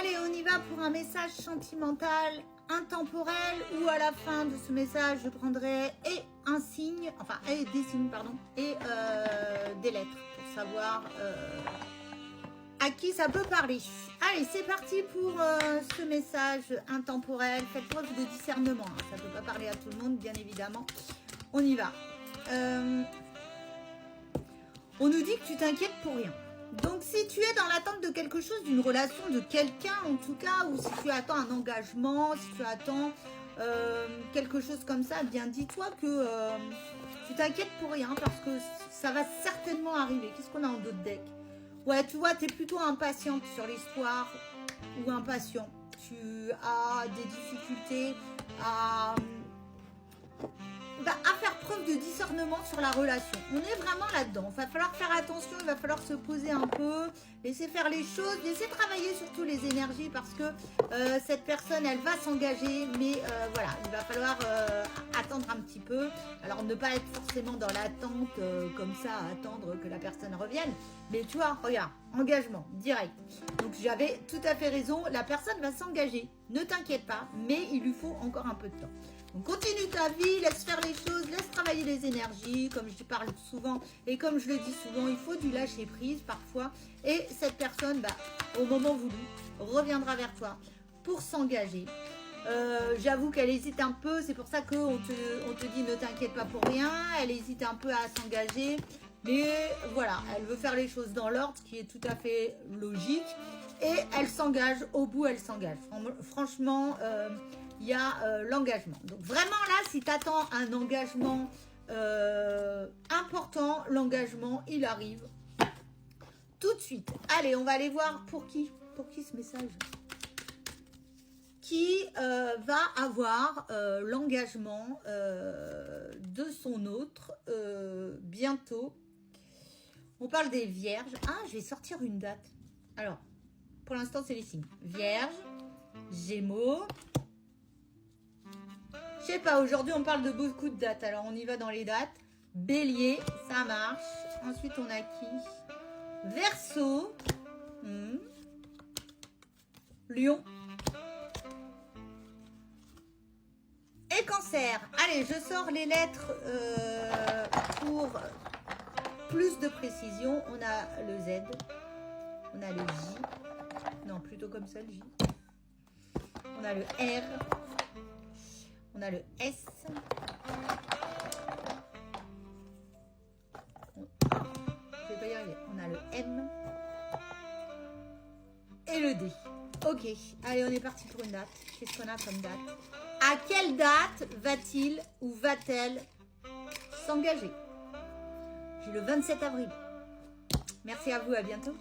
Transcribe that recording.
Allez, on y va pour un message sentimental, intemporel, où à la fin de ce message, je prendrai et un signe, enfin, et des signes, pardon, et des lettres pour savoir à qui ça peut parler. Allez, c'est parti pour ce message intemporel. Faites preuve de discernement, hein. Ça ne peut pas parler à tout le monde, bien évidemment. On y va. On nous dit que tu t'inquiètes pour rien. Donc, si tu es dans l'attente de quelque chose, d'une relation, de quelqu'un en tout cas, ou si tu attends un engagement, si tu attends quelque chose comme ça, bien dis-toi que tu t'inquiètes pour rien parce que ça va certainement arriver. Qu'est-ce qu'on a en dos de deck? Ouais, tu vois, tu es plutôt impatiente sur l'histoire ou impatient. Tu as des difficultés à faire preuve de discernement sur la relation. On est vraiment là-dedans. Il va falloir faire attention, il va falloir se poser un peu, laisser faire les choses, laisser travailler surtout les énergies parce que cette personne, elle va s'engager, mais voilà, il va falloir attendre un petit peu. Alors, ne pas être forcément dans l'attente comme ça, à attendre que la personne revienne. Mais tu vois, regarde, engagement, direct. Donc, j'avais tout à fait raison, la personne va s'engager. Ne t'inquiète pas, mais il lui faut encore un peu de temps. Donc, continue ta vie, laisse faire les choses, laisse travailler les énergies, comme je parle souvent et comme je le dis souvent, il faut du lâcher prise parfois. Et cette personne, au moment voulu, reviendra vers toi pour s'engager. J'avoue qu'elle hésite un peu, c'est pour ça qu'on te dit ne t'inquiète pas pour rien. Elle hésite un peu à s'engager, mais voilà, elle veut faire les choses dans l'ordre, ce qui est tout à fait logique. Et elle s'engage, au bout elle s'engage. Franchement, il y a l'engagement. Donc vraiment là, si tu attends un engagement important, l'engagement, il arrive tout de suite. Allez, on va aller voir pour qui ce message. Qui va avoir l'engagement de son autre bientôt. On parle des vierges. Ah, je vais sortir une date. Alors, pour l'instant, c'est les signes. Vierge, Gémeaux. Je sais pas, aujourd'hui, on parle de beaucoup de dates. Alors, on y va dans les dates. Bélier, ça marche. Ensuite, on a qui? Verseau. Lion. Et Cancer. Allez, je sors les lettres pour plus de précision. On a le Z. On a le J. Non, plutôt comme ça, le J. On a le R. On a le S. Je vais pas y arriver. On a le M. Et le D. Ok. Allez, on est parti pour une date. Qu'est-ce qu'on a comme date? À quelle date va-t-il ou va-t-elle s'engager? J'ai le 27 avril. Merci à vous, à bientôt.